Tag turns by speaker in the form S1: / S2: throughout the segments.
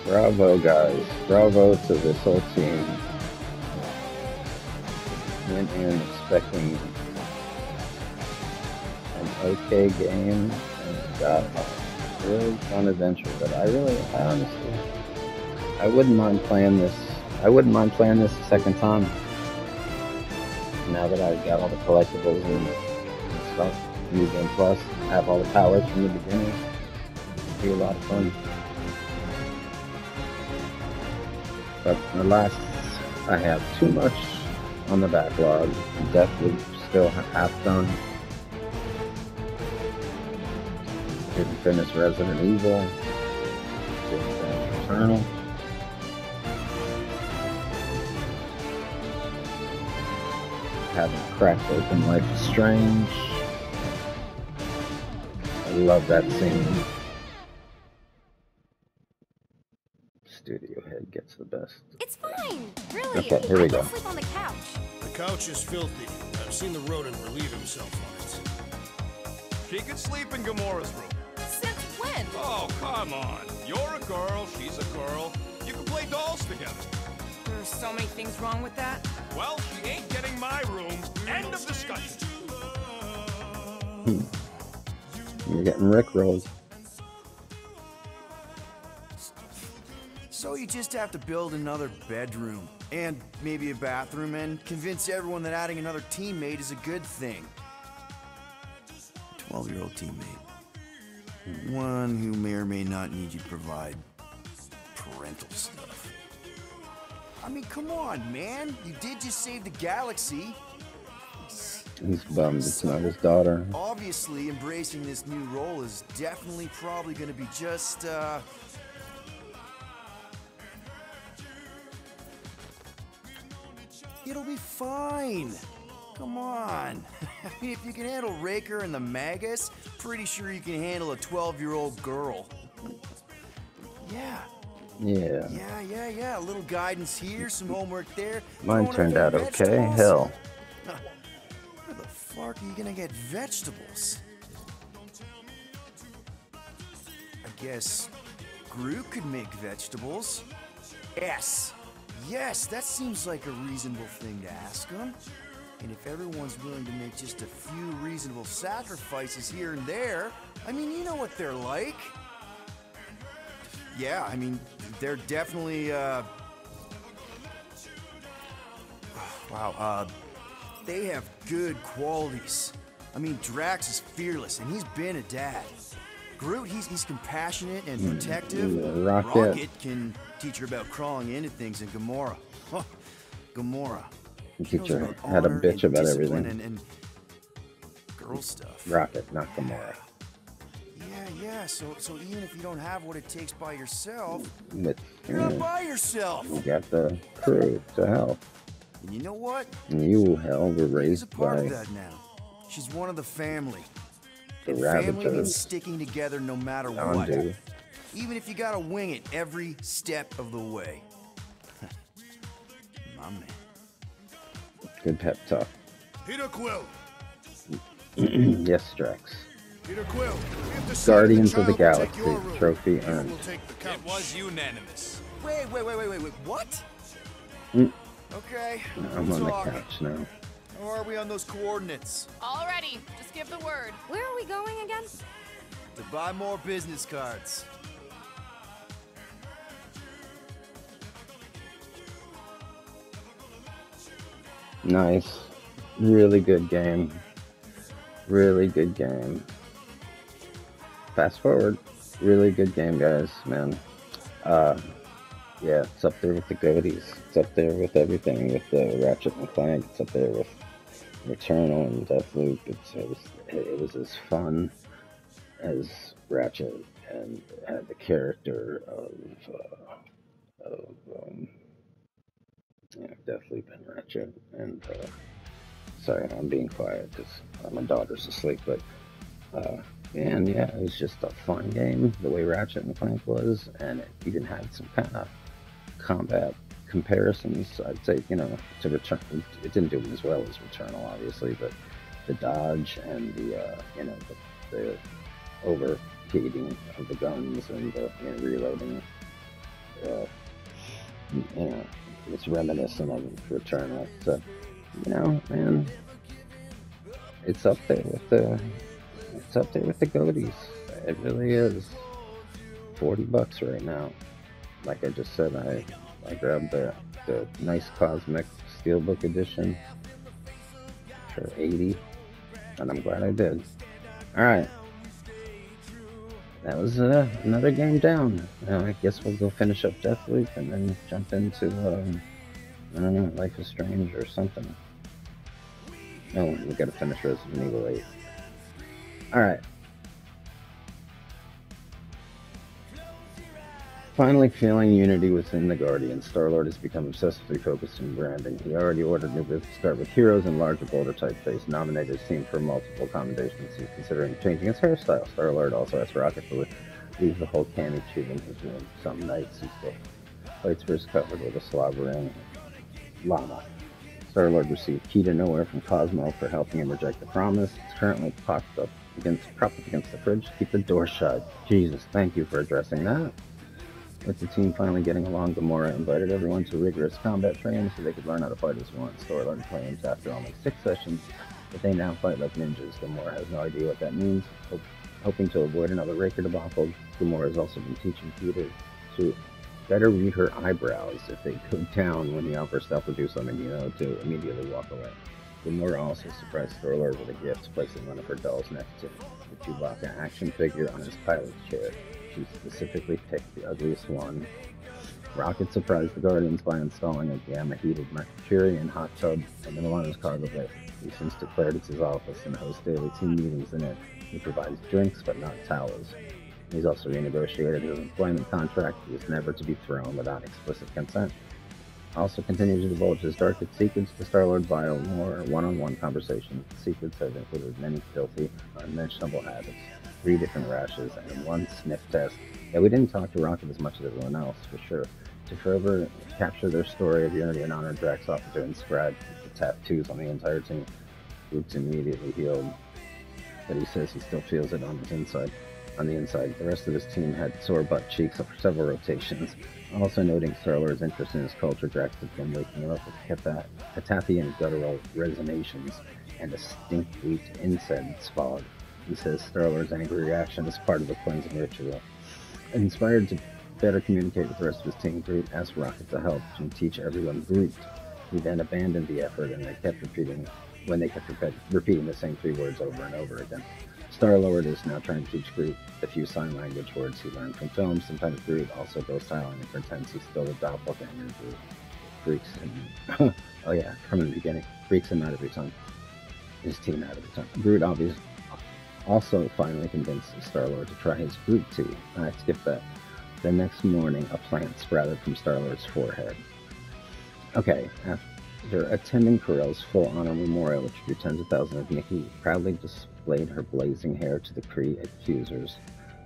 S1: Bravo, guys. Bravo to this whole team. Went in expecting an okay game and got a really fun adventure. But I honestly, I wouldn't mind playing this. I wouldn't mind playing this a second time. Now that I've got all the collectibles and stuff, New Game Plus, have all the powers from the beginning. It'd be a lot of fun. But alas, I have too much on the backlog. Deathloop still half done. Didn't finish Resident Evil. Didn't finish Eternal. Haven't cracked open Life is Strange. I love that scene. Studio head gets the best.
S2: It's fine, really.
S1: Okay, here we go.
S2: I can sleep on the couch.
S3: The couch is filthy. I've seen the rodent relieve himself on it.
S4: She could sleep in Gamora's room.
S2: Since when?
S4: Oh, come on. You're a girl, she's a girl. You can play dolls together.
S2: There's so many things wrong with that.
S4: Well, she ain't getting my room. End of discussion.
S1: You're getting rickrolled.
S5: So you just have to build another bedroom and maybe a bathroom and convince everyone that adding another teammate is a good thing. 12-year-old teammate. One who may or may not need you to provide parental stuff. I mean, come on, man. You did just save the galaxy.
S1: He's bummed it's not his daughter.
S5: Obviously, embracing this new role is definitely probably going to be just, It'll be fine. Come on. I mean, if you can handle Raker and the Magus, pretty sure you can handle a 12-year-old girl. Yeah.
S1: Yeah.
S5: A little guidance here, some homework there.
S1: Mine turned out okay.
S5: Vegetables.
S1: Hell.
S5: Where the fuck are you gonna get vegetables? I guess Groot could make vegetables. Yes, that seems like a reasonable thing to ask him. And if everyone's willing to make just a few reasonable sacrifices here and there, I mean, you know what they're like. Yeah, I mean, they're definitely, wow, they have good qualities. I mean, Drax is fearless, and he's been a dad. Groot, he's compassionate and protective.
S1: Rocket
S5: can teach her about crawling into things, and Gamora. Oh, Gamora.
S1: teacher had a bitch about everything.
S5: And girl stuff.
S1: Rocket, not Gamora.
S5: Yeah. So even if you don't have what it takes by yourself,
S1: But,
S5: you're not by yourself.
S1: you got the crew to help.
S5: And you know what?
S1: And you, hell, were
S5: She's a
S1: raised
S5: part
S1: by
S5: of that now. She's one of the family.
S1: the
S5: And family means
S1: Ravagers.
S5: sticking together no matter what.
S1: Yondu.
S5: Even if you gotta wing it every step of the way. My man.
S1: Good pep talk.
S3: Peter Quill.
S1: Yes, Drax.
S3: Peter Quill. We have decided
S1: Guardians of the
S3: child will take
S1: Galaxy
S3: your room.
S1: trophy
S3: You
S1: earned.
S3: will take the couch.
S4: It was unanimous.
S5: Wait, what?
S1: Mm.
S5: Okay,
S1: I'm
S5: we'll
S1: on the
S5: talk.
S1: couch now.
S5: How are we on those coordinates?
S2: Already, just give the word. Where are we going again?
S5: To buy more business cards.
S1: Nice. Really good game. Really good game. Fast forward. Really good game, guys, man. Yeah, it's up there with the goaties. It's up there with everything, with the Ratchet and Clank. It's up there with Returnal and Deathloop. It was as fun as Ratchet, and had the character of Deathloop and Ratchet. And sorry, I'm being quiet because my daughter's asleep. But and yeah, it was just a fun game, the way Ratchet and Clank was, and it even had some kind of combat comparisons. I'd say, to Return. It didn't do as well as Returnal, obviously, but the dodge and the overheating of the guns and the reloading, you know, it's reminiscent of Returnal. So, you know, man, it's up there with the goaties. It really is. $40 right now. Like I just said, I grabbed the nice cosmic steelbook edition for 80, and I'm glad I did. All right, that was another game down. I guess we'll go finish up Deathloop and then jump into I don't know, Life is Strange or something. No, we gotta finish Resident Evil 8. All right. Finally feeling unity within the Guardian, Star-Lord has become obsessively focused on branding. He already ordered new books to start with heroes and larger, bolder typeface, nominated his team for multiple commendations. He's considering changing his hairstyle. Star-Lord also asked Rocket to leave the whole cami tube in his room. Some nights he still fights for his covered with a slobbering llama. Star-Lord received Key to Nowhere from Cosmo for helping him reject the promise. It's currently propped up against the fridge to keep the door shut. Jesus, thank you for addressing that. With the team finally getting along, Gamora invited everyone to rigorous combat training so they could learn how to fight as one. Star-Lord claims after only 6 sessions that they now fight like ninjas. Gamora has no idea what that means. Hoping to avoid another Raker debacle, Gamora has also been teaching Peter to better read her eyebrows. If they go down when he offers to help her do something, to immediately walk away. Gamora also surprised Star-Lord with a gift, placing one of her dolls next to the Chewbacca action figure on his pilot chair. She specifically picked the ugliest one. Rocket surprised the Guardians by installing a gamma-heated Mercurian hot tub in Milano's cargo bay. He since declared it's his office and hosts daily team meetings in it. He provides drinks, but not towels. He's also renegotiated his employment contract. He is never to be thrown without explicit consent. Also continues to divulge his darkest secrets to Star-Lord via more one-on-one conversations. The secrets have included many filthy, unmentionable habits, 3 different rashes, and 1 sniff test. Yeah, we didn't talk to Rocket as much as everyone else, for sure. To further capture their story of unity and honor, Drax offered to inscribe the tattoos on the entire team. Groot's immediately healed, but he says he still feels it on the inside. The rest of his team had sore butt cheeks for several rotations. Also noting Star-Lord's interest in his culture, Drax has been waking him up with Catathian guttural resonations and a stink-wheat incense fog. He says Star-Lord's angry reaction is part of the cleansing ritual. Inspired to better communicate with the rest of his team, Groot asked Rocket to help and teach everyone Groot. He then abandoned the effort, and they kept repeating the same 3 words over and over again. Star-Lord is now trying to teach Groot the few sign language words he learned from films. Sometimes Groot also goes silent and pretends he's still a doppelganger. Groot freaks him. Oh yeah, from the beginning, freaks him out every time. His team out every time. Groot obviously also finally convinced Star-Lord to try his Groot tea. I skipped that. The next morning, a plant sprouted from Star-Lord's forehead. Okay, after attending Carell's full honor memorial, which drew tens of thousands of Nikki proudly displayed her blazing hair to the Kree accusers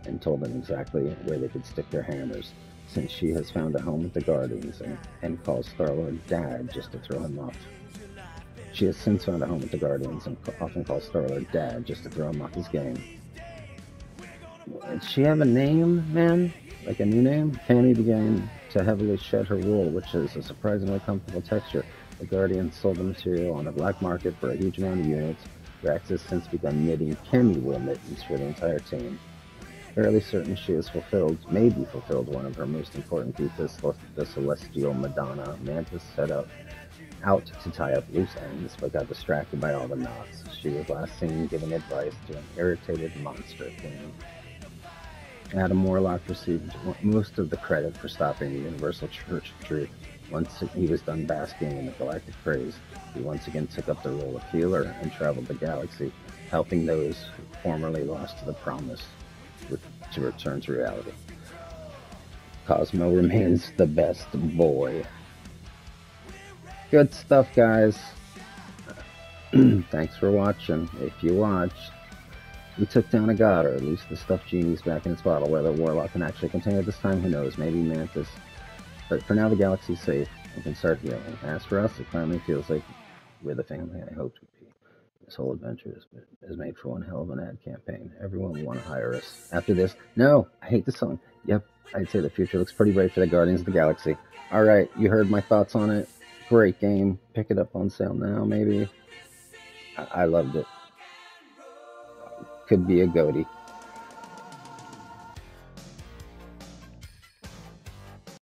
S1: and told them exactly where they could stick their hammers, since she has found a home with the Guardians and calls Star-Lord Dad just to throw him off. She has since found a home with the Guardians and often calls Star-Lord Dad just to throw him off his game. Does she have a name, man? Like a new name? Fanny began to heavily shed her wool, which is a surprisingly comfortable texture. The Guardians sold the material on the black market for a huge amount of units. Drax has since begun knitting Cammy wool mittens for the entire team. Fairly certain she has maybe fulfilled one of her most important feats, the Celestial Madonna. Mantis set out to tie up loose ends, but got distracted by all the knots. She was last seen giving advice to an irritated monster queen. Adam Warlock received most of the credit for stopping the Universal Church of Truth. Once he was done basking in the galactic praise, he once again took up the role of healer and traveled the galaxy, helping those who formerly lost to the promise to return to reality. Cosmo remains the best boy. Good stuff, guys. Thanks for watching. If you watched, we took down a god, or at least the stuffed genie's back in its bottle. Whether Warlock can actually contain it this time, who knows? Maybe Mantis. But for now, the galaxy's safe and can start healing. As for us, it finally feels like we're the family I hoped we'd be. This whole adventure is made for one hell of an ad campaign. Everyone will want to hire us. After this, no, I hate the song. Yep, I'd say the future looks pretty bright for the Guardians of the Galaxy. All right, you heard my thoughts on it. Great game. Pick it up on sale now, maybe. I loved it. Could be a goatee.